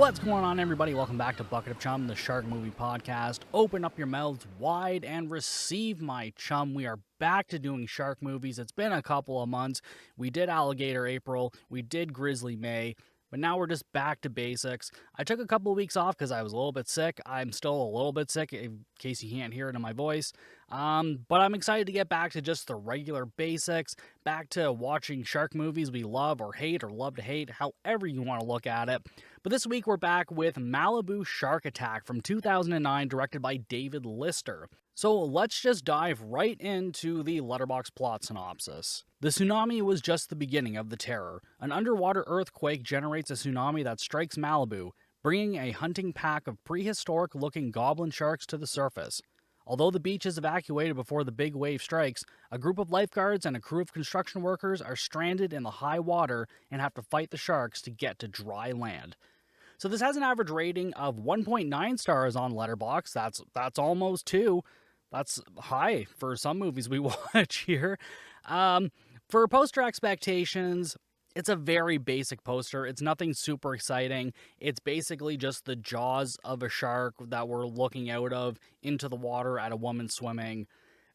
What's going on, everybody? Welcome back to Bucket of Chum, the shark movie podcast. Open up your mouths wide and receive my chum. We are back to doing shark movies. It's been a couple of months. We did Alligator April, we did Grizzly May, but now we're just back to basics. I took a couple of weeks off because I was a little bit sick. I'm still a little bit sick, in case you can't hear it in my voice. But I'm excited to get back to just the regular basics, back to watching shark movies we love or hate or love to hate, however you want to look at it. But this week we're back with Malibu Shark Attack from 2009, directed by David Lister. So let's just dive right into the Letterboxd plot synopsis. The tsunami was just the beginning of the terror. An underwater earthquake generates a tsunami that strikes Malibu, bringing a hunting pack of prehistoric-looking goblin sharks to the surface. Although the beach is evacuated before the big wave strikes, a group of lifeguards and a crew of construction workers are stranded in the high water and have to fight the sharks to get to dry land. So this has an average rating of 1.9 stars on Letterboxd. That's almost 2. That's high for some movies we watch here. For poster expectations, it's a very basic poster. It's nothing super exciting. It's basically just the jaws of a shark that we're looking out of into the water at a woman swimming.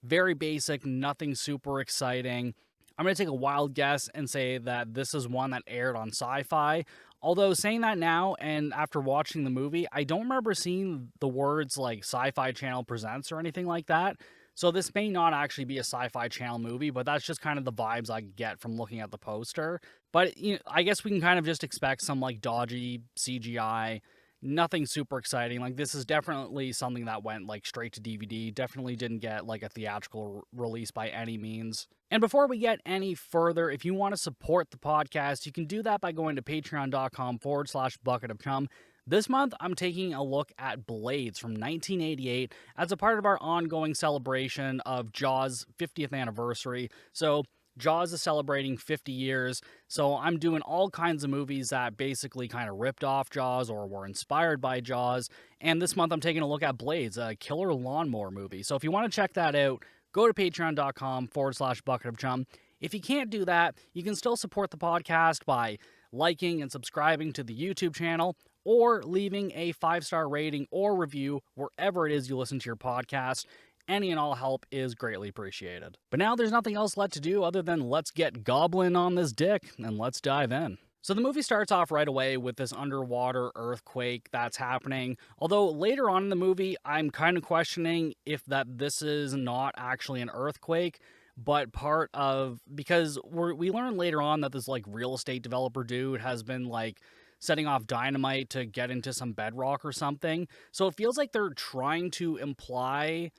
Very basic, nothing super exciting. I'm going to take a wild guess and say that this is one that aired on Sci-Fi. Although saying that now and after watching the movie, I don't remember seeing the words like Sci-Fi Channel Presents or anything like that. So this may not actually be a Sci-Fi Channel movie, but that's just kind of the vibes I get from looking at the poster. But I guess we can kind of just expect some like dodgy CGI, nothing super exciting. Like this is definitely something that went like straight to DVD. Definitely didn't get like a theatrical release by any means. And before we get any further, if you want to support the podcast, you can do that by going to patreon.com/bucketofchum. This month, I'm taking a look at Blades from 1988 as a part of our ongoing celebration of Jaws' 50th anniversary. So Jaws is celebrating 50 years, so I'm doing all kinds of movies that basically kind of ripped off Jaws or were inspired by Jaws. And this month, I'm taking a look at Blades, a killer lawnmower movie. So if you want to check that out, go to patreon.com/bucketofchum. If you can't do that, you can still support the podcast by liking and subscribing to the YouTube channel or leaving a 5-star rating or review wherever it is you listen to your podcast. Any and all help is greatly appreciated. But now there's nothing else left to do other than let's get goblin on this dick and let's dive in. So the movie starts off right away with this underwater earthquake that's happening. Although later on in the movie, I'm kind of questioning if this is not actually an earthquake, but part of, because we learn later on that this like real estate developer dude has been like setting off dynamite to get into some bedrock or something. So it feels like they're trying to imply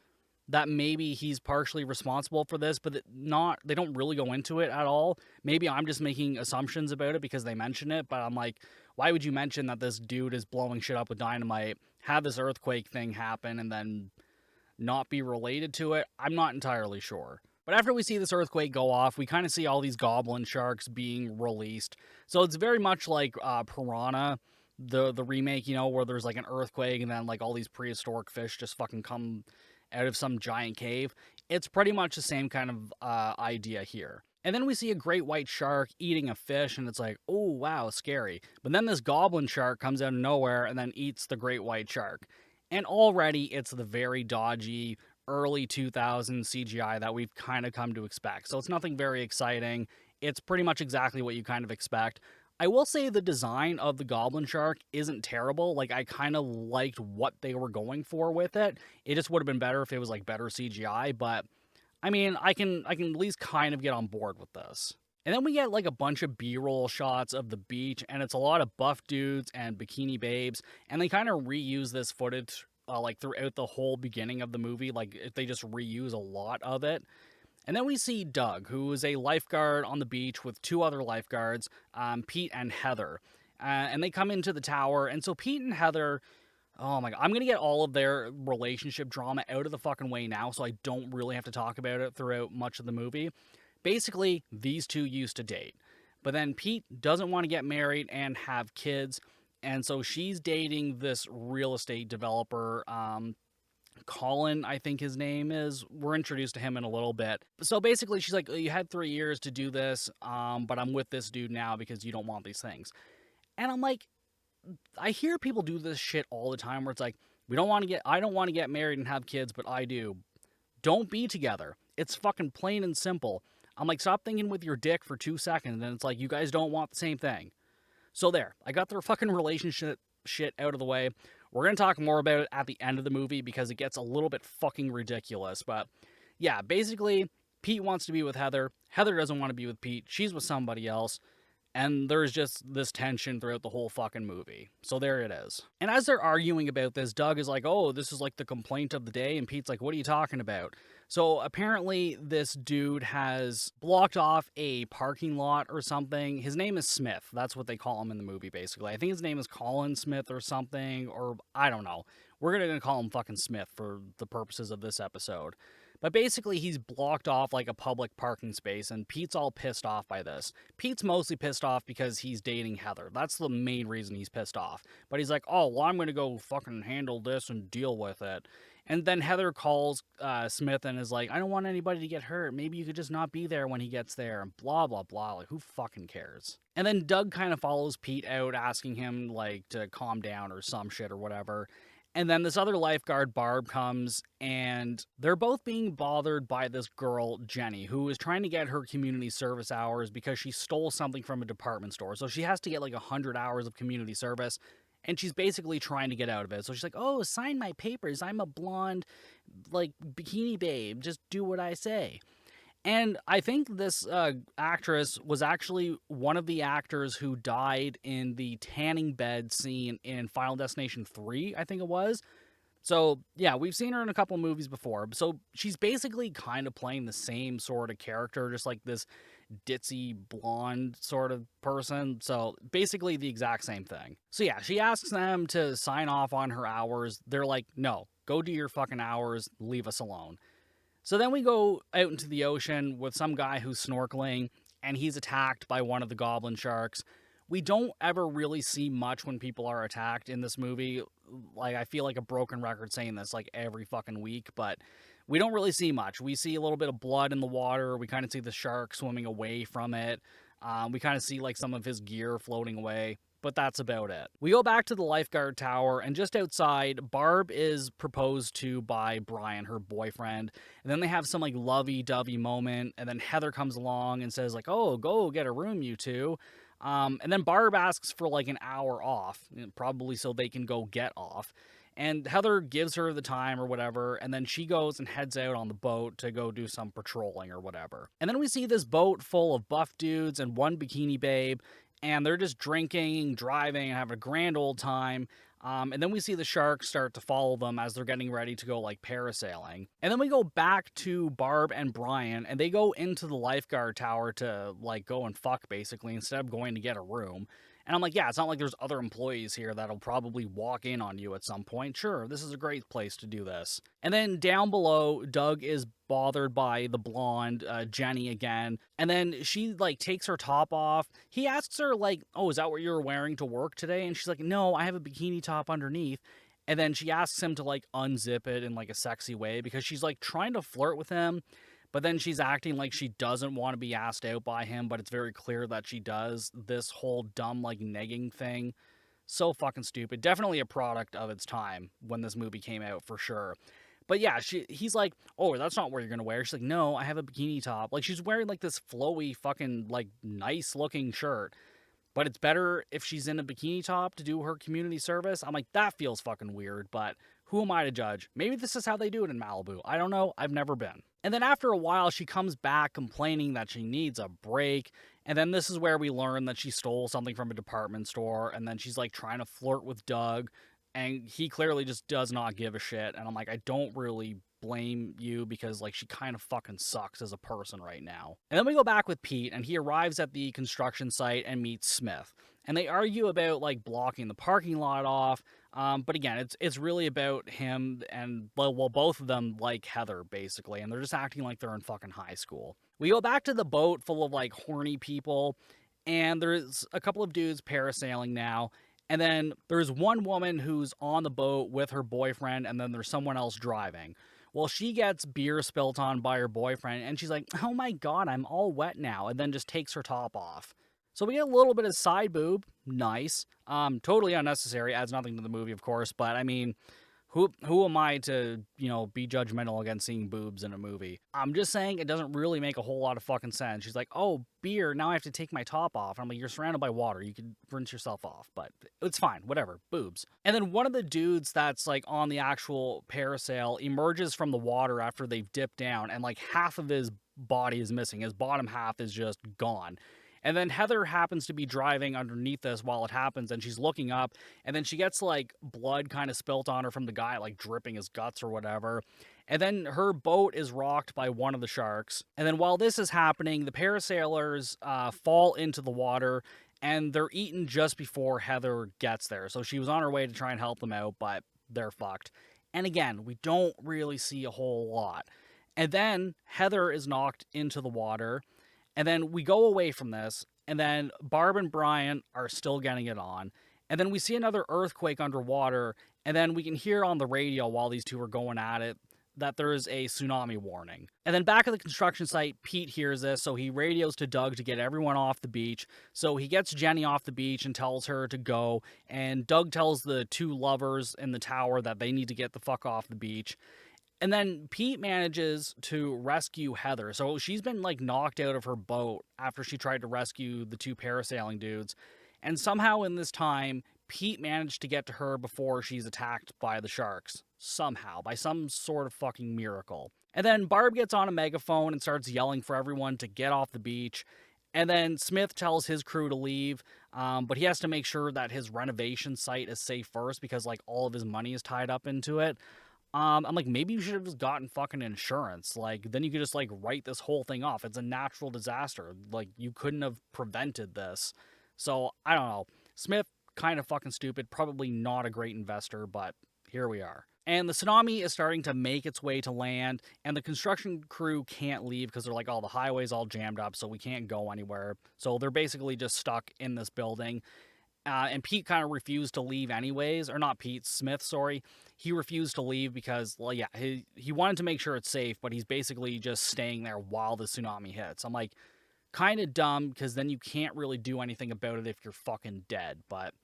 that maybe he's partially responsible for this, but they don't really go into it at all. Maybe I'm just making assumptions about it because they mention it, but I'm like, why would you mention that this dude is blowing shit up with dynamite, have this earthquake thing happen, and then not be related to it? I'm not entirely sure. But after we see this earthquake go off, we kind of see all these goblin sharks being released. So it's very much like Piranha, the remake, where there's like an earthquake and then like all these prehistoric fish just fucking come out of some giant cave. It's pretty much the same kind of idea here. And then we see a great white shark eating a fish, and it's like, oh, wow, scary. But then this goblin shark comes out of nowhere and then eats the great white shark. And already it's the very dodgy early 2000s CGI that we've kind of come to expect. So it's nothing very exciting. It's pretty much exactly what you kind of expect. I will say the design of the goblin shark isn't terrible. Like, I kind of liked what they were going for with it. It just would have been better if it was like better CGI, but I mean, I can at least kind of get on board with this. And then we get like a bunch of B-roll shots of the beach, and it's a lot of buff dudes and bikini babes, and they kind of reuse this footage like throughout the whole beginning of the movie. Like, they just reuse a lot of it. And then we see Doug, who is a lifeguard on the beach with 2 other lifeguards, Pete and Heather. And they come into the tower. And so Pete and Heather, oh my God, I'm going to get all of their relationship drama out of the fucking way now, so I don't really have to talk about it throughout much of the movie. Basically, these two used to date. But then Pete doesn't want to get married and have kids. And so she's dating this real estate developer, Colin, I think his name is. We're introduced to him in a little bit. So basically, she's like, you had 3 years to do this, but I'm with this dude now because you don't want these things. And I'm like, I hear people do this shit all the time where it's like, I don't want to get married and have kids, but I do. Don't be together. It's fucking plain and simple. I'm like, stop thinking with your dick for 2 seconds, and it's like, you guys don't want the same thing. So there, I got their fucking relationship shit out of the way. We're going to talk more about it at the end of the movie because it gets a little bit fucking ridiculous. But yeah, basically, Pete wants to be with Heather. Heather doesn't want to be with Pete. She's with somebody else. And there's just this tension throughout the whole fucking movie. So there it is. And as they're arguing about this, Doug is like, oh, this is like the complaint of the day. And Pete's like, what are you talking about? So apparently this dude has blocked off a parking lot or something. His name is Smith. That's what they call him in the movie, basically. I think his name is Colin Smith or something, or I don't know. We're going to call him fucking Smith for the purposes of this episode. But basically, he's blocked off like a public parking space, and Pete's all pissed off by this. Pete's mostly pissed off because he's dating Heather. That's the main reason he's pissed off. But he's like, oh, well, I'm going to go fucking handle this and deal with it. And then Heather calls Smith and is like, I don't want anybody to get hurt. Maybe you could just not be there when he gets there. And blah, blah, blah. Like, who fucking cares? And then Doug kind of follows Pete out, asking him, like, to calm down or some shit or whatever. And then this other lifeguard, Barb, comes, and they're both being bothered by this girl, Jenny, who is trying to get her community service hours because she stole something from a department store. So she has to get like 100 hours of community service, and she's basically trying to get out of it. So she's like, oh, sign my papers. I'm a blonde, like, bikini babe. Just do what I say. And I think this actress was actually one of the actors who died in the tanning bed scene in Final Destination 3, I think it was. So, yeah, we've seen her in a couple movies before. So she's basically kind of playing the same sort of character, just like this ditzy blonde sort of person. So basically the exact same thing. So yeah, she asks them to sign off on her hours. They're like, no, go do your fucking hours, leave us alone. So then we go out into the ocean with some guy who's snorkeling, and he's attacked by one of the goblin sharks. We don't ever really see much when people are attacked in this movie. Like, I feel like a broken record saying this like every fucking week, but we don't really see much. We see a little bit of blood in the water. We kind of see the shark swimming away from it. We kind of see like some of his gear floating away. But that's about it. We go back to the lifeguard tower, and just outside, Barb is proposed to by Brian, her boyfriend. And then they have some like lovey-dovey moment, and then Heather comes along and says like, oh, go get a room, you two. And then Barb asks for like an hour off, probably so they can go get off. And Heather gives her the time or whatever, and then she goes and heads out on the boat to go do some patrolling or whatever. And then we see this boat full of buff dudes and one bikini babe, and they're just drinking, driving, and having a grand old time. And then we see the sharks start to follow them as they're getting ready to go, like, parasailing. And then we go back to Barb and Brian, and they go into the lifeguard tower to, like, go and fuck, basically, instead of going to get a room. And I'm like, yeah, it's not like there's other employees here that'll probably walk in on you at some point. Sure, this is a great place to do this. And then down below, Doug is bothered by the blonde, Jenny again. And then she, like, takes her top off. He asks her, like, oh, is that what you were wearing to work today? And she's like, no, I have a bikini top underneath. And then she asks him to, like, unzip it in, like, a sexy way because she's, like, trying to flirt with him. But then she's acting like she doesn't want to be asked out by him, but it's very clear that she does. This whole dumb, like, negging thing. So fucking stupid. Definitely a product of its time when this movie came out, for sure. But yeah, he's like, oh, that's not what you're going to wear. She's like, no, I have a bikini top. Like, she's wearing, like, this flowy, fucking, like, nice-looking shirt. But it's better if she's in a bikini top to do her community service. I'm like, that feels fucking weird, but who am I to judge? Maybe this is how they do it in Malibu. I don't know. I've never been. And then after a while, she comes back complaining that she needs a break. And then this is where we learn that she stole something from a department store. And then she's like trying to flirt with Doug. And he clearly just does not give a shit. And I'm like, I don't really blame you because like she kind of fucking sucks as a person right now. And then we go back with Pete, and he arrives at the construction site and meets Smith. And they argue about like blocking the parking lot off. But again, it's really about him and, well, both of them like Heather, basically, and they're just acting like they're in fucking high school. We go back to the boat full of, like, horny people, and there's a couple of dudes parasailing now, and then there's one woman who's on the boat with her boyfriend, and then there's someone else driving. Well, she gets beer spilt on by her boyfriend, and she's like, oh my god, I'm all wet now, and then just takes her top off. So we get a little bit of side boob. Nice. Totally unnecessary. Adds nothing to the movie, of course. But I mean, who am I to, be judgmental against seeing boobs in a movie? I'm just saying it doesn't really make a whole lot of fucking sense. She's like, oh, beer, now I have to take my top off. I'm like, you're surrounded by water. You can rinse yourself off, but it's fine. Whatever. Boobs. And then one of the dudes that's like on the actual parasail emerges from the water after they've dipped down, and like half of his body is missing. His bottom half is just gone. And then Heather happens to be driving underneath this while it happens, and she's looking up, and then she gets like blood kind of spilt on her from the guy, like dripping his guts or whatever. And then her boat is rocked by one of the sharks. And then while this is happening, the parasailers fall into the water, and they're eaten just before Heather gets there. So she was on her way to try and help them out, but they're fucked. And again, we don't really see a whole lot. And then Heather is knocked into the water. And then we go away from this, and then Barb and Brian are still getting it on. And then we see another earthquake underwater, and then we can hear on the radio while these two are going at it that there is a tsunami warning. And then back at the construction site, Pete hears this, so he radios to Doug to get everyone off the beach. So he gets Jenny off the beach and tells her to go, and Doug tells the two lovers in the tower that they need to get the fuck off the beach. And then Pete manages to rescue Heather. So she's been like knocked out of her boat after she tried to rescue the two parasailing dudes. And somehow in this time, Pete managed to get to her before she's attacked by the sharks. Somehow, by some sort of fucking miracle. And then Barb gets on a megaphone and starts yelling for everyone to get off the beach. And then Smith tells his crew to leave, but he has to make sure that his renovation site is safe first because like all of his money is tied up into it. I'm like, maybe you should have just gotten fucking insurance. Like, then you could just, like, write this whole thing off. It's a natural disaster. Like, you couldn't have prevented this. So, I don't know. Smith, kind of fucking stupid. Probably not a great investor, but here we are. And the tsunami is starting to make its way to land, and the construction crew can't leave because they're like, oh, the highway's all jammed up, so we can't go anywhere. So they're basically just stuck in this building. And Pete kind of refused to leave anyways, or not Pete, Smith, sorry. He refused to leave because, well, yeah, he wanted to make sure it's safe, but he's basically just staying there while the tsunami hits. I'm like, kind of dumb, because then you can't really do anything about it if you're fucking dead, but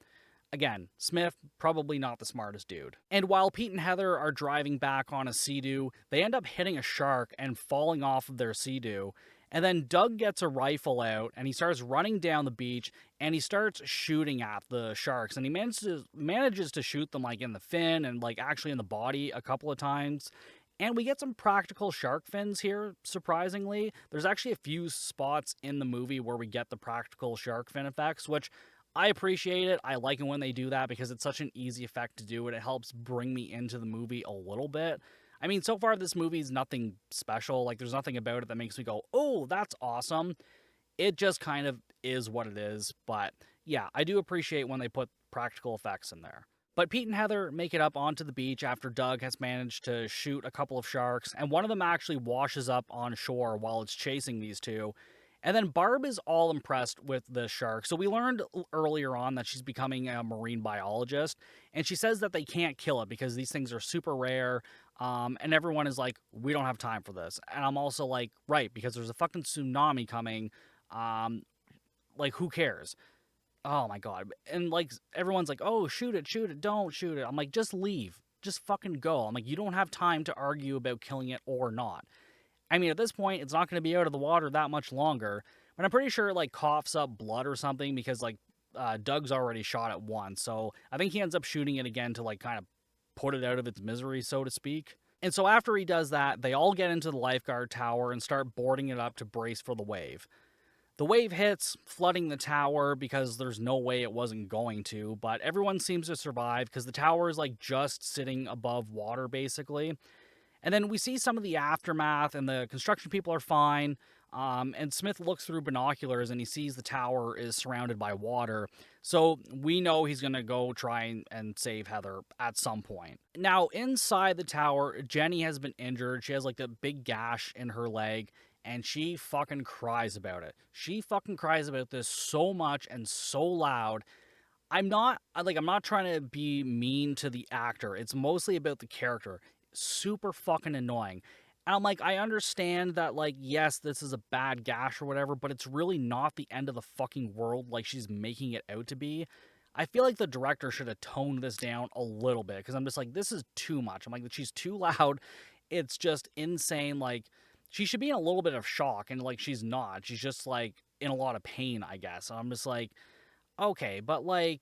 again, Smith, probably not the smartest dude. And while Pete and Heather are driving back on a Sea-Doo, they end up hitting a shark and falling off of their Sea-Doo. And then Doug gets a rifle out, and he starts running down the beach, and he starts shooting at the sharks. And he manages to shoot them, like, in the fin and, like, actually in the body a couple of times. And we get some practical shark fins here, surprisingly. There's actually a few spots in the movie where we get the practical shark fin effects, which I appreciate it. I like it when they do that because it's such an easy effect to do, and it helps bring me into the movie a little bit. I mean, so far this movie is nothing special. Like, there's nothing about it that makes me go, oh, that's awesome. It just kind of is what it is. But yeah, I do appreciate when they put practical effects in there. But Pete and Heather make it up onto the beach after Doug has managed to shoot a couple of sharks, and one of them actually washes up on shore while it's chasing these two. And then Barb is all impressed with the shark. So we learned earlier on that she's becoming a marine biologist, and she says that they can't kill it because these things are super rare. And everyone is like, we don't have time for this. And I'm also like, right, because there's a fucking tsunami coming. Like, who cares? Oh my God. And like, everyone's like, oh, shoot it, don't shoot it. I'm like, just leave. Just fucking go. I'm like, you don't have time to argue about killing it or not. I mean, at this point, it's not going to be out of the water that much longer. But I'm pretty sure it, like, coughs up blood or something because, like, Doug's already shot it once. So I think he ends up shooting it again to, like, kind of put it out of its misery, so to speak. And so after he does that, they all get into the lifeguard tower and start boarding it up to brace for the wave. The wave hits, flooding the tower because there's no way it wasn't going to, but everyone seems to survive because the tower is, like, just sitting above water, basically. And then we see some of the aftermath, and the construction people are fine. And Smith looks through binoculars, and he sees the tower is surrounded by water. So we know he's going to go try and save Heather at some point. Now, inside the tower, Jenny has been injured. She has, like, a big gash in her leg, and she fucking cries about it. She fucking cries about this so much and so loud. I'm not trying to be mean to the actor. It's mostly about the character. Super fucking annoying. And I'm like, I understand that, like, yes, this is a bad gash or whatever, but it's really not the end of the fucking world like she's making it out to be. I feel like the director should have toned this down a little bit, because I'm just like, this is too much. I'm like, she's too loud. It's just insane. Like, she should be in a little bit of shock, and, like, she's not. She's just, like, in a lot of pain, I guess. And I'm just like, okay, but, like,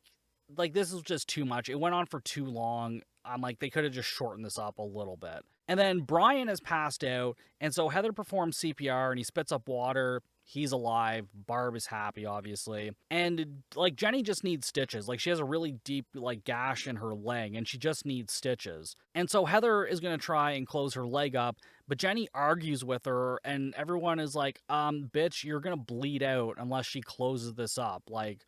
this is just too much. It went on for too long. I'm like, they could have just shortened this up a little bit. And then Brian has passed out, and so Heather performs CPR, and he spits up water. He's alive. Barb is happy, obviously. And, like, Jenny just needs stitches. Like, she has a really deep, like, gash in her leg, and she just needs stitches. And so Heather is going to try and close her leg up, but Jenny argues with her, and everyone is like, bitch, you're going to bleed out unless she closes this up. Like,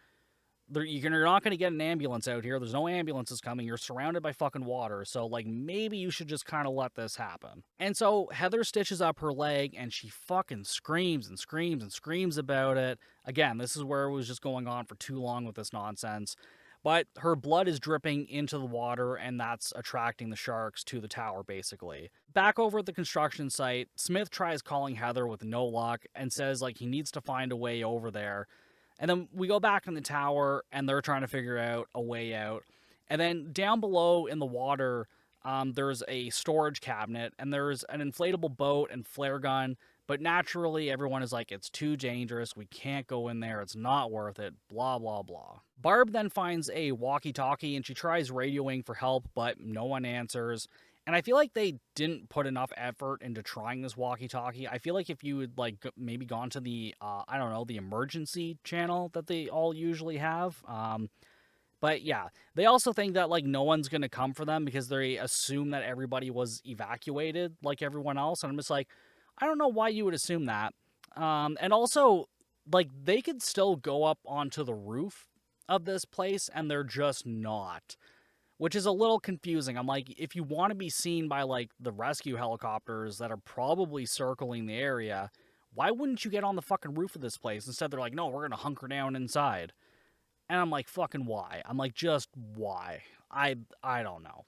you're not going to get an ambulance out here. There's no ambulances coming. You're surrounded by fucking water. So, like, maybe you should just kind of let this happen. And so Heather stitches up her leg, and she fucking screams and screams and screams about it. Again, this is where it was just going on for too long with this nonsense. But her blood is dripping into the water, and that's attracting the sharks to the tower, basically. Back over at the construction site, Smith tries calling Heather with no luck and says, like, he needs to find a way over there. And then we go back in the tower, and they're trying to figure out a way out. And then down below in the water, there's a storage cabinet, and there's an inflatable boat and flare gun. But naturally, everyone is like, it's too dangerous. We can't go in there. It's not worth it. Blah, blah, blah. Barb then finds a walkie-talkie, and she tries radioing for help, but no one answers. And I feel like they didn't put enough effort into trying this walkie-talkie. I feel like if you had, like, maybe gone to the, I don't know, the emergency channel that they all usually have. But yeah, they also think that, like, no one's going to come for them because they assume that everybody was evacuated like everyone else. And I'm just like, I don't know why you would assume that. And also, like, they could still go up onto the roof of this place, and they're just not. Which is a little confusing. I'm like, if you want to be seen by, like, the rescue helicopters that are probably circling the area, why wouldn't you get on the fucking roof of this place? Instead, they're like, no, we're going to hunker down inside. And I'm like, fucking why? I'm like, just why? I don't know.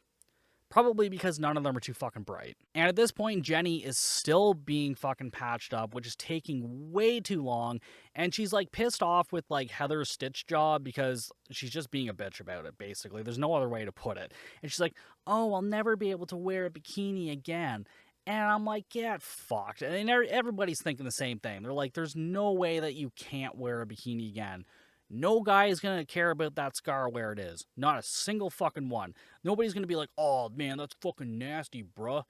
Probably because none of them are too fucking bright. And at this point, Jenny is still being fucking patched up, which is taking way too long. And she's, like, pissed off with, like, Heather's stitch job because she's just being a bitch about it, basically. There's no other way to put it. And she's like, oh, I'll never be able to wear a bikini again. And I'm like, get fucked. And everybody's thinking the same thing. They're like, there's no way that you can't wear a bikini again. No guy is going to care about that scar where it is. Not a single fucking one. Nobody's going to be like, oh, man, that's fucking nasty, bruh.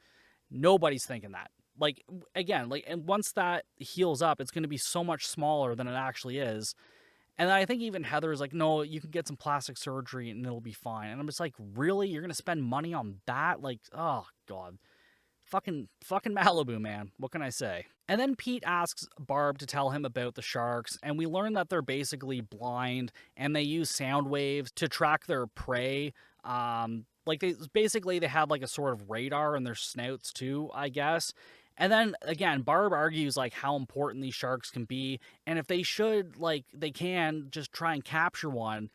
Nobody's thinking that. Like, again, like, and once that heals up, it's going to be so much smaller than it actually is. And I think even Heather is like, no, you can get some plastic surgery and it'll be fine. And I'm just like, really? You're going to spend money on that? Like, oh, God. Fucking Malibu, man. What can I say? And then Pete asks Barb to tell him about the sharks, and we learn that they're basically blind, and they use sound waves to track their prey. Like, they have, like, a sort of radar in their snouts too, I guess. And then, again, Barb argues, like, how important these sharks can be, and if they should, like, they can just try and capture one.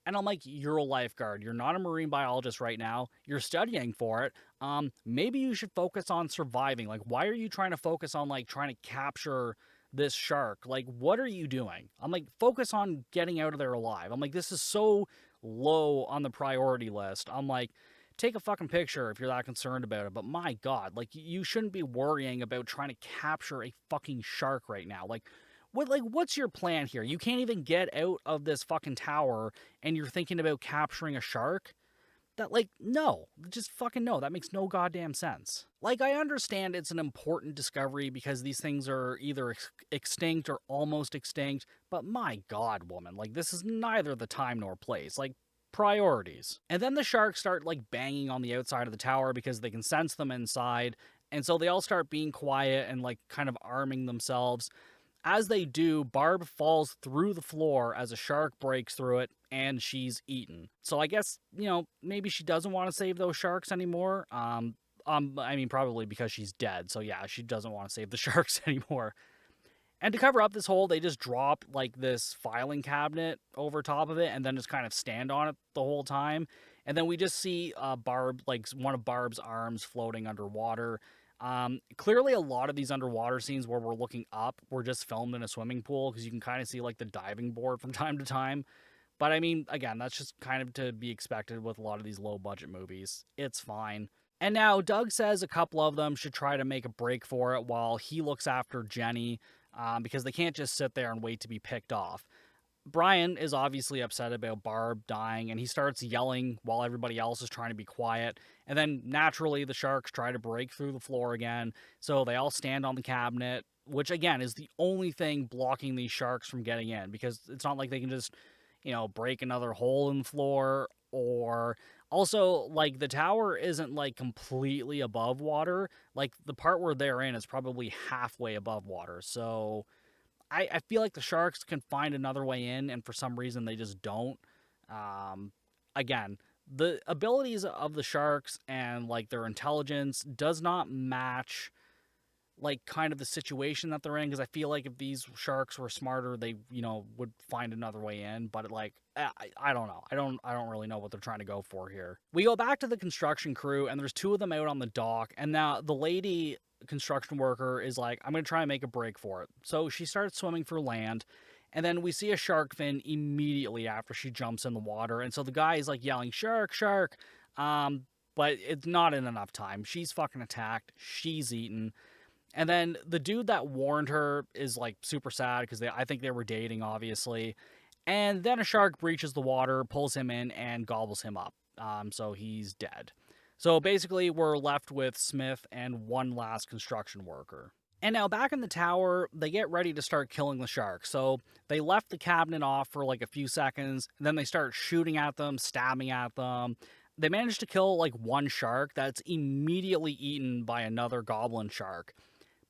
And I'm like, you're a lifeguard. You're not a marine biologist right now. You're studying for it. Maybe you should focus on surviving. Like, why are you trying to focus on, like, trying to capture this shark? Like, what are you doing? I'm like, focus on getting out of there alive. I'm like, this is so low on the priority list. I'm like, take a fucking picture if you're that concerned about it. But my God, like, you shouldn't be worrying about trying to capture a fucking shark right now. Like, what's your plan here? You can't even get out of this fucking tower, and you're thinking about capturing a shark? That, like, no. Just fucking no. That makes no goddamn sense. Like, I understand it's an important discovery because these things are either extinct or almost extinct, but my God, woman, like, this is neither the time nor place. Like, priorities. And then the sharks start, like, banging on the outside of the tower because they can sense them inside, and so they all start being quiet and, like, kind of arming themselves. As they do, Barb falls through the floor as a shark breaks through it, and she's eaten. So I guess, you know, maybe she doesn't want to save those sharks anymore. I mean, probably because she's dead. So yeah, she doesn't want to save the sharks anymore. And to cover up this hole, they just drop, like, this filing cabinet over top of it and then just kind of stand on it the whole time. And then we just see Barb, like, one of Barb's arms floating underwater. Clearly, a lot of these underwater scenes where we're looking up were just filmed in a swimming pool because you can kind of see like the diving board from time to time. But I mean, again, that's just kind of to be expected with a lot of these low budget movies. It's fine. And now Doug says a couple of them should try to make a break for it while he looks after Jenny, because they can't just sit there and wait to be picked off. Brian is obviously upset about Barb dying, and he starts yelling while everybody else is trying to be quiet. And then naturally, the sharks try to break through the floor again, so they all stand on the cabinet, which again is the only thing blocking these sharks from getting in, because it's not like they can just, break another hole in the floor. Or also, like, the tower isn't like completely above water. Like, the part where they're in is probably halfway above water, so I feel like the Sharks can find another way in, and for some reason they just don't. Um, Again, the abilities of the Sharks and like their intelligence does not match like kind of the situation that they're in, because I feel like if these sharks were smarter, they would find another way in. But like I don't know, I don't really know what they're trying to go for here. We go back to the construction crew, and there's two of them out on the dock, and now the lady construction worker is like, I'm gonna try and make a break for it. So she starts swimming for land, and then we see a shark fin immediately after she jumps in the water, and so the guy is like yelling shark shark, but it's not in enough time. She's fucking attacked, she's eaten. And then the dude that warned her is like super sad because I think they were dating, obviously. And then a shark breaches the water, pulls him in, and gobbles him up. So he's dead. So basically, we're left with Smith and one last construction worker. And now back in the tower, they get ready to start killing the sharks. So they left the cabinet off for like a few seconds, and then they start shooting at them, stabbing at them. They manage to kill like one shark that's immediately eaten by another goblin shark.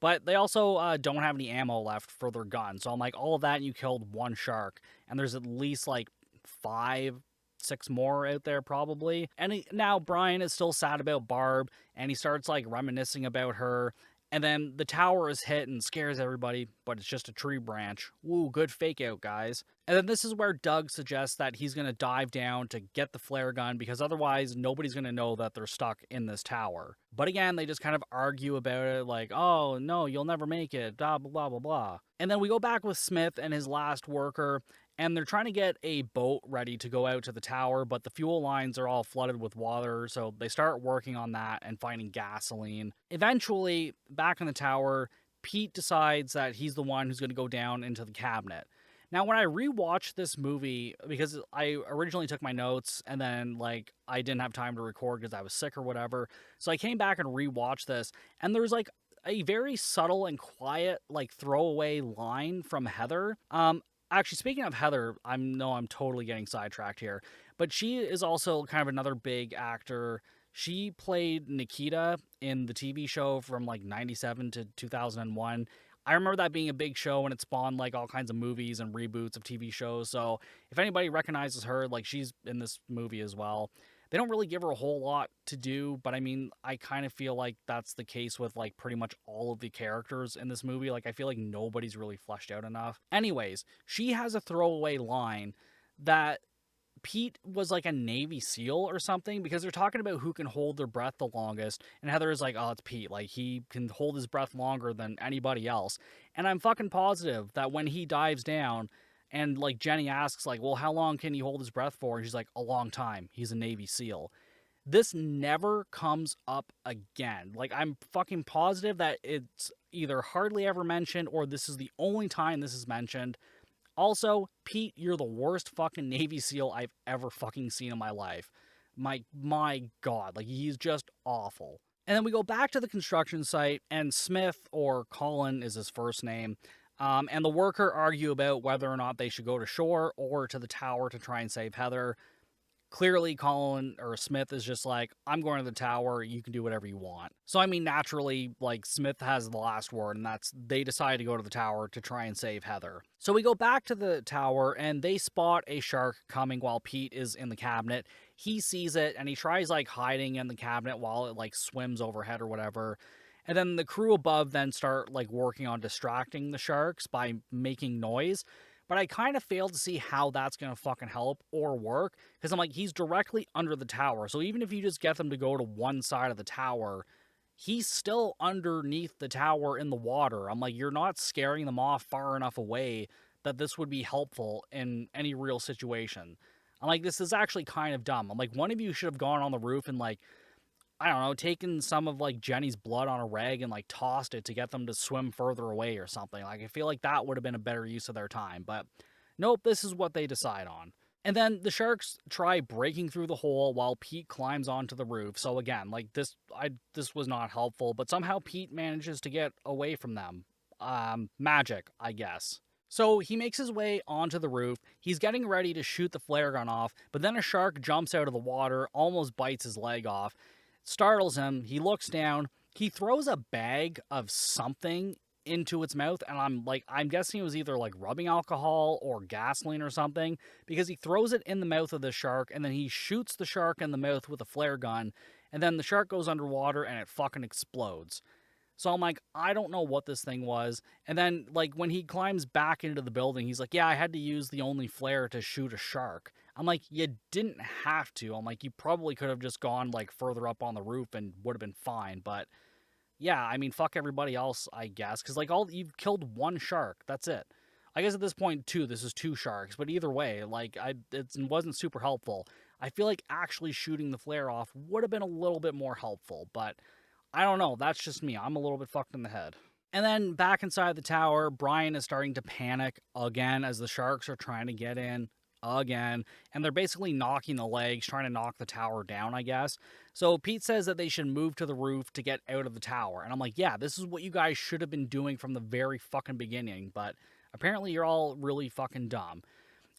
But they also don't have any ammo left for their gun. So I'm like, all of that, and you killed one shark. And there's at least like 5, 6 more out there probably. And now Brian is still sad about Barb, and he starts like reminiscing about her. And then the tower is hit and scares everybody, but it's just a tree branch. Woo, good fake out, guys. And then this is where Doug suggests that he's going to dive down to get the flare gun, because otherwise nobody's going to know that they're stuck in this tower. But again, they just kind of argue about it, like, oh, no, you'll never make it, blah, blah, blah, blah, blah. And then we go back with Smith and his last worker, and they're trying to get a boat ready to go out to the tower, but the fuel lines are all flooded with water, so they start working on that and finding gasoline. Eventually, back in the tower, Pete decides that he's the one who's going to go down into the cabinet. Now, when I rewatched this movie, because I originally took my notes and then like I didn't have time to record because I was sick or whatever, so I came back and rewatched this, and there's like a very subtle and quiet like throwaway line from Heather. Actually, speaking of Heather, I'm totally getting sidetracked here, but she is also kind of another big actor. She played Nikita in the TV show from like 97 to 2001. I remember that being a big show, and it spawned like all kinds of movies and reboots of TV shows. So if anybody recognizes her, like, she's in this movie as well. They don't really give her a whole lot to do, but I mean, I kind of feel like that's the case with like pretty much all of the characters in this movie. Like, I feel like nobody's really fleshed out enough. Anyways, she has a throwaway line that Pete was like a Navy SEAL or something, because they're talking about who can hold their breath the longest, and Heather is like, oh, it's Pete. Like, he can hold his breath longer than anybody else. And I'm fucking positive that when he dives down, and like Jenny asks, like, well, how long can he hold his breath for? And she's like, a long time. He's a Navy SEAL. This never comes up again. Like, I'm fucking positive that it's either hardly ever mentioned, or this is the only time this is mentioned. Also, Pete, you're the worst fucking Navy SEAL I've ever fucking seen in my life. My God, like, he's just awful. And then we go back to the construction site, and Smith, or Colin is his first name, and the worker argue about whether or not they should go to shore or to the tower to try and save Heather. Clearly, Colin or Smith is just like, I'm going to the tower, you can do whatever you want. So, I mean, naturally, like, Smith has the last word, and they decide to go to the tower to try and save Heather. So we go back to the tower, and they spot a shark coming while Pete is in the cabinet. He sees it, and he tries, like, hiding in the cabinet while it, like, swims overhead or whatever. And then the crew above then start, like, working on distracting the sharks by making noise. But I kind of fail to see how that's going to fucking help or work, because I'm like, he's directly under the tower. So even if you just get them to go to one side of the tower, he's still underneath the tower in the water. I'm like, you're not scaring them off far enough away that this would be helpful in any real situation. I'm like, this is actually kind of dumb. I'm like, one of you should have gone on the roof and, like, I don't know, taken some of, like, Jenny's blood on a rag and, like, tossed it to get them to swim further away or something. Like, I feel like that would have been a better use of their time. But nope, this is what they decide on. And then the sharks try breaking through the hole while Pete climbs onto the roof. So again, like, this was not helpful, but somehow Pete manages to get away from them. Magic, I guess. So he makes his way onto the roof. He's getting ready to shoot the flare gun off, but then a shark jumps out of the water, almost bites his leg off, startles him. He looks down. He throws a bag of something into its mouth, and I'm guessing it was either like rubbing alcohol or gasoline or something, because he throws it in the mouth of the shark, and then he shoots the shark in the mouth with a flare gun, and then the shark goes underwater and it fucking explodes. So I'm like, I don't know what this thing was. And then, like, when he climbs back into the building, he's like, yeah, I had to use the only flare to shoot a shark. I'm like, you didn't have to. I'm like, you probably could have just gone, like, further up on the roof and would have been fine. But yeah, I mean, fuck everybody else, I guess. Because, like, you've killed one shark. That's it. I guess at this point, too, this is two sharks. But either way, like, it wasn't super helpful. I feel like actually shooting the flare off would have been a little bit more helpful. But I don't know. That's just me. I'm a little bit fucked in the head. And then back inside the tower, Brian is starting to panic again as the sharks are trying to get in again. And they're basically knocking the legs, trying to knock the tower down, I guess. So Pete says that they should move to the roof to get out of the tower. And I'm like, yeah, this is what you guys should have been doing from the very fucking beginning. But apparently you're all really fucking dumb.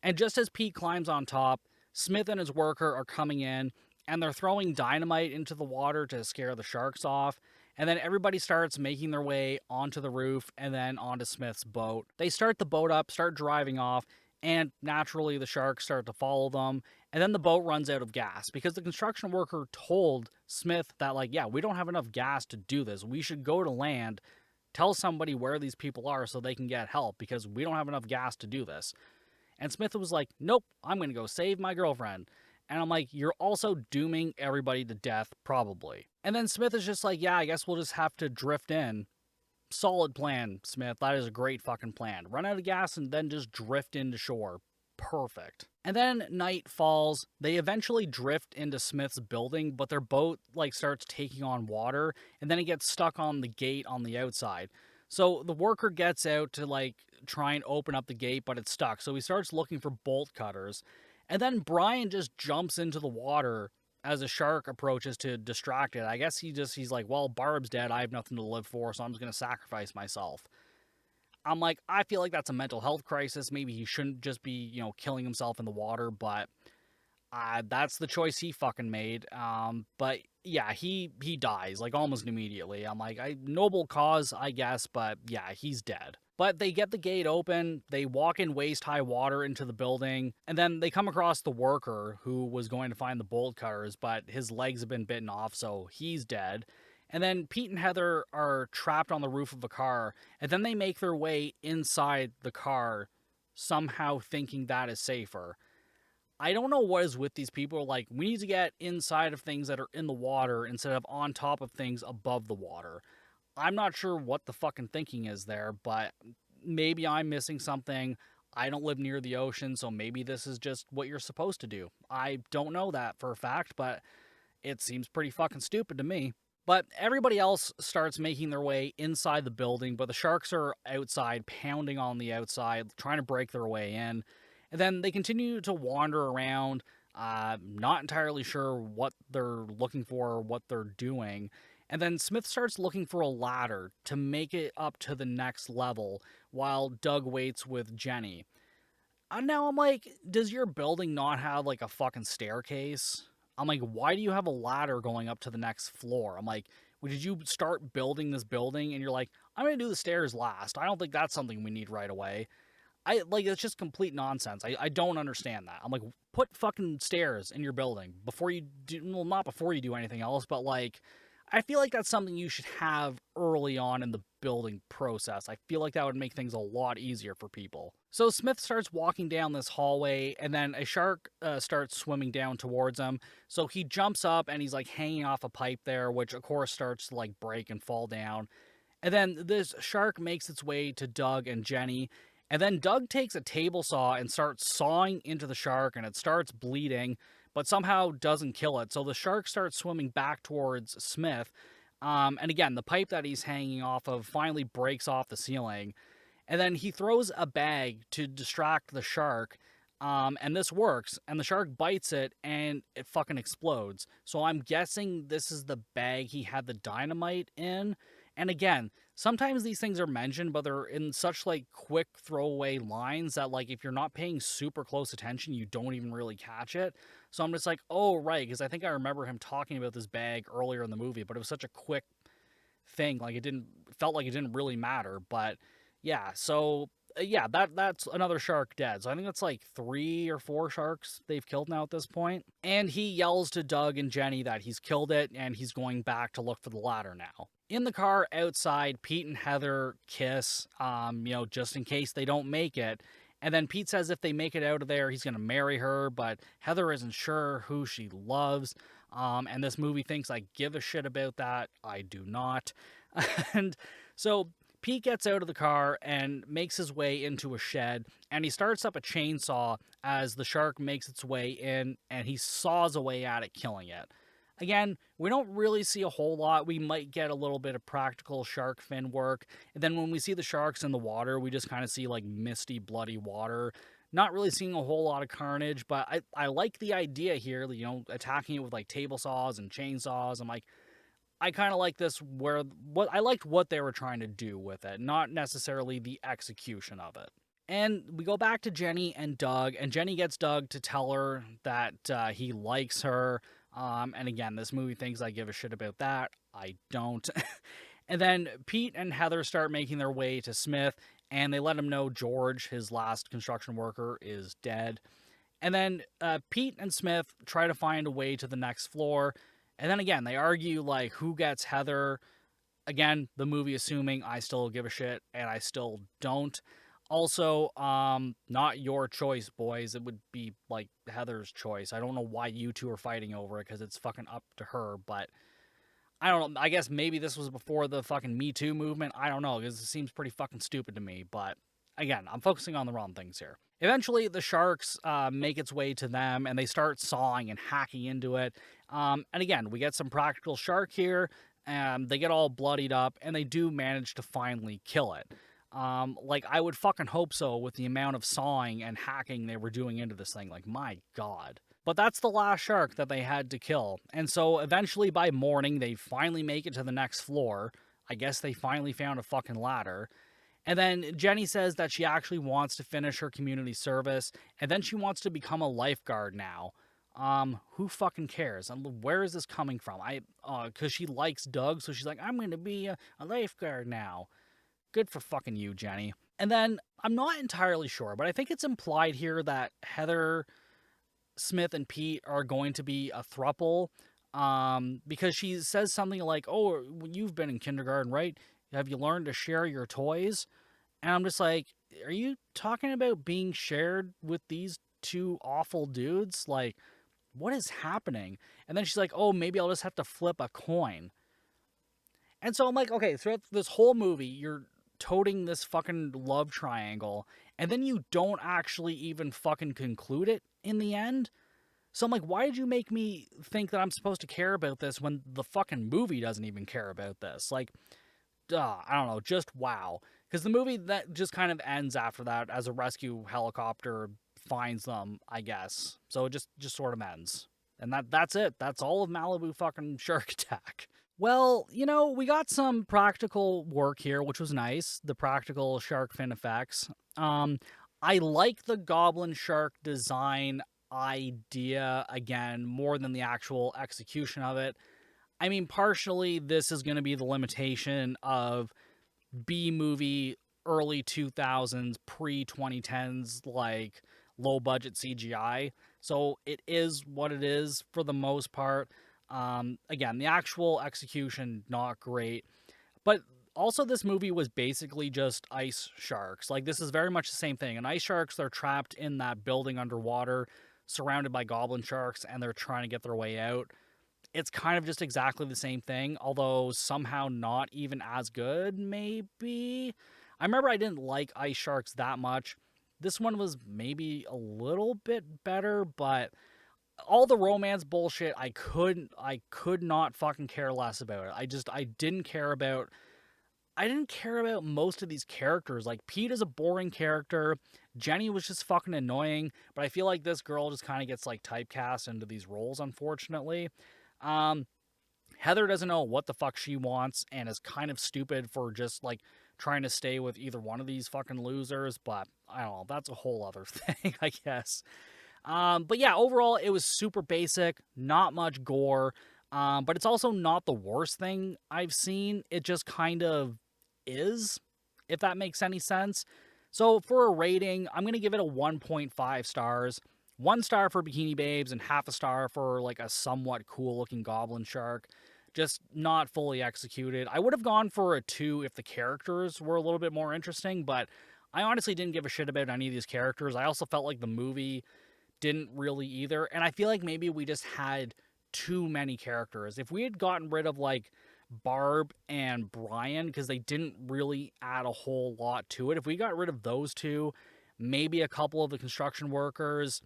And just as Pete climbs on top, Smith and his worker are coming in, and they're throwing dynamite into the water to scare the sharks off. And then everybody starts making their way onto the roof and then onto Smith's boat. They start the boat up, start driving off, and naturally the sharks start to follow them. And then the boat runs out of gas because the construction worker told Smith that, like, yeah, we don't have enough gas to do this. We should go to land, tell somebody where these people are so they can get help because we don't have enough gas to do this. And Smith was like, nope, I'm going to go save my girlfriend. And I'm like, you're also dooming everybody to death, probably. And then Smith is just like, yeah, I guess we'll just have to drift in. Solid plan, Smith. That is a great fucking plan. Run out of gas and then just drift into shore. Perfect. And then night falls. They eventually drift into Smith's building, but their boat, like, starts taking on water, and then it gets stuck on the gate on the outside. So the worker gets out to, like, try and open up the gate, but it's stuck. So he starts looking for bolt cutters. And then Brian just jumps into the water as a shark approaches to distract it. I guess he's like, well, Barb's dead. I have nothing to live for, so I'm just going to sacrifice myself. I'm like, I feel like that's a mental health crisis. Maybe he shouldn't just be, killing himself in the water, but that's the choice he fucking made. But yeah, he dies, like, almost immediately. I'm like, noble cause, I guess, but yeah, he's dead. But they get the gate open, they walk in waist-high water into the building, and then they come across the worker who was going to find the bolt cutters, but his legs have been bitten off, so he's dead. And then Pete and Heather are trapped on the roof of a car, and then they make their way inside the car, somehow thinking that is safer. I don't know what is with these people. Like, we need to get inside of things that are in the water instead of on top of things above the water. I'm not sure what the fucking thinking is there, but maybe I'm missing something. I don't live near the ocean, so maybe this is just what you're supposed to do. I don't know that for a fact, but it seems pretty fucking stupid to me. But everybody else starts making their way inside the building, but the sharks are outside, pounding on the outside, trying to break their way in. And then they continue to wander around, not entirely sure what they're looking for or what they're doing. And then Smith starts looking for a ladder to make it up to the next level while Doug waits with Jenny. And now I'm like, does your building not have, like, a fucking staircase? I'm like, why do you have a ladder going up to the next floor? I'm like, did you start building this building and you're like, I'm going to do the stairs last? I don't think that's something we need right away. It's just complete nonsense. I don't understand that. I'm like, put fucking stairs in your building before you do, well, not before you do anything else, but, like, I feel like that's something you should have early on in the building process. I feel like that would make things a lot easier for people. So Smith starts walking down this hallway, and then a shark starts swimming down towards him. So he jumps up and he's like hanging off a pipe there, which of course starts to like break and fall down. And then this shark makes its way to Doug and Jenny. And then Doug takes a table saw and starts sawing into the shark, and it starts bleeding, but somehow doesn't kill it. So the shark starts swimming back towards Smith. And again, the pipe that he's hanging off of finally breaks off the ceiling. And then he throws a bag to distract the shark. And this works. And the shark bites it and it fucking explodes. So I'm guessing this is the bag he had the dynamite in. And again, sometimes these things are mentioned, but they're in such like quick throwaway lines that like if you're not paying super close attention, you don't even really catch it. So I'm just like, oh right, because I think I remember him talking about this bag earlier in the movie, but it was such a quick thing, like it felt like it didn't really matter. But yeah, so yeah, that's another shark dead. So I think that's like 3 or 4 sharks they've killed now at this point. And he yells to Doug and Jenny that he's killed it and he's going back to look for the ladder now. In the car outside, Pete and Heather kiss, just in case they don't make it. And then Pete says if they make it out of there, he's going to marry her, but Heather isn't sure who she loves. And this movie thinks I give a shit about that. I do not. And so Pete gets out of the car and makes his way into a shed, and he starts up a chainsaw as the shark makes its way in, and he saws away at it, killing it. Again, we don't really see a whole lot. We might get a little bit of practical shark fin work. And then when we see the sharks in the water, we just kind of see like misty, bloody water. Not really seeing a whole lot of carnage, but I like the idea here, attacking it with like table saws and chainsaws. I'm like, I kind of like this I liked what they were trying to do with it, not necessarily the execution of it. And we go back to Jenny and Doug, and Jenny gets Doug to tell her that he likes her. And again, this movie thinks I give a shit about that. I don't. And then Pete and Heather start making their way to Smith, and they let him know George, his last construction worker, is dead. And then Pete and Smith try to find a way to the next floor. And then again, they argue like who gets Heather. Again, the movie assuming I still give a shit, and I still don't. Also, not your choice, boys. It would be like Heather's choice. I don't know why you two are fighting over it, because it's fucking up to her. But I don't know. I guess maybe this was before the fucking Me Too movement. I don't know, because it seems pretty fucking stupid to me. But again, I'm focusing on the wrong things here. Eventually, the sharks make its way to them, and they start sawing and hacking into it. And again, we get some practical shark here, and they get all bloodied up, and they do manage to finally kill it. I would fucking hope so with the amount of sawing and hacking they were doing into this thing. Like, my God. But that's the last shark that they had to kill. And so eventually by morning, they finally make it to the next floor. I guess they finally found a fucking ladder. And then Jenny says that she actually wants to finish her community service, and then she wants to become a lifeguard now. Who fucking cares? And where is this coming from? Because she likes Doug, so she's like, I'm going to be a lifeguard now. Good for fucking you, Jenny. And then, I'm not entirely sure, but I think it's implied here that Heather, Smith, and Pete are going to be a throuple, because she says something like, oh, you've been in kindergarten, right? Have you learned to share your toys? And I'm just like, are you talking about being shared with these two awful dudes? Like, what is happening? And then she's like, oh, maybe I'll just have to flip a coin. And so I'm like, okay, throughout this whole movie, you're toting this fucking love triangle, and then you don't actually even fucking conclude it in the end. So I'm like, why did you make me think that I'm supposed to care about this when the fucking movie doesn't even care about this? Like, I don't know, just wow. Because the movie that just kind of ends after that as a rescue helicopter finds them, I guess. So it just sort of ends. And that's it. That's all of Malibu fucking Shark Attack. Well, we got some practical work here, which was nice. The practical shark fin effects. I like the goblin shark design idea, again, more than the actual execution of it. I mean, partially, this is going to be the limitation of B-movie, early 2000s, pre-2010s, like, low-budget CGI. So it is what it is for the most part. Again, the actual execution, not great. But also, this movie was basically just ice sharks. Like, this is very much the same thing. And ice sharks, they're trapped in that building underwater, surrounded by goblin sharks, and they're trying to get their way out. It's kind of just exactly the same thing, although somehow not even as good, maybe. I remember I didn't like ice sharks that much. This one was maybe a little bit better, but all the romance bullshit, I could not fucking care less about it. I didn't care about most of these characters. Like, Pete is a boring character. Jenny was just fucking annoying, but I feel like this girl just kind of gets like typecast into these roles, unfortunately. Um Heather doesn't know what the fuck she wants and is kind of stupid for just like trying to stay with either one of these fucking losers, but I don't know, that's a whole other thing, I guess. But yeah, overall, it was super basic, not much gore, but it's also not the worst thing I've seen. It just kind of is, if that makes any sense. So for a rating, I'm going to give it a 1.5 stars. 1 star for Bikini Babes and half a star for like a somewhat cool looking goblin shark. Just not fully executed. I would have gone for a 2 if the characters were a little bit more interesting, but I honestly didn't give a shit about any of these characters. I also felt like the movie didn't really either. And I feel like maybe we just had too many characters. If we had gotten rid of like Barb and Brian, because they didn't really add a whole lot to it, if we got rid of those two, maybe a couple of the construction workers,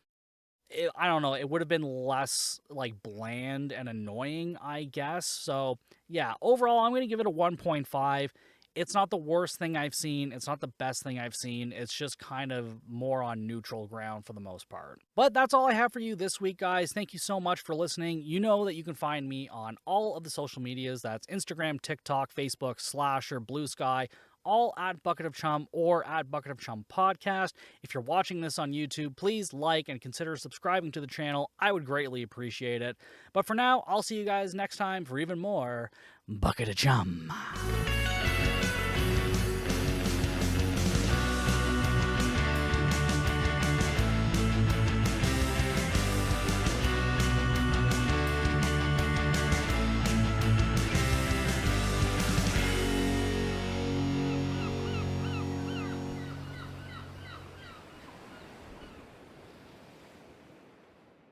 I don't know, it would have been less like bland and annoying, I guess. So yeah, overall, I'm going to give it a 1.5. It's not the worst thing I've seen. It's not the best thing I've seen. It's just kind of more on neutral ground for the most part. But that's all I have for you this week, guys. Thank you so much for listening. You know that you can find me on all of the social medias. That's Instagram, TikTok, Facebook, Slasher, Blue Sky, all at Bucket of Chum or at Bucket of Chum Podcast. If you're watching this on YouTube, please like and consider subscribing to the channel. I would greatly appreciate it. But for now, I'll see you guys next time for even more Bucket of Chum.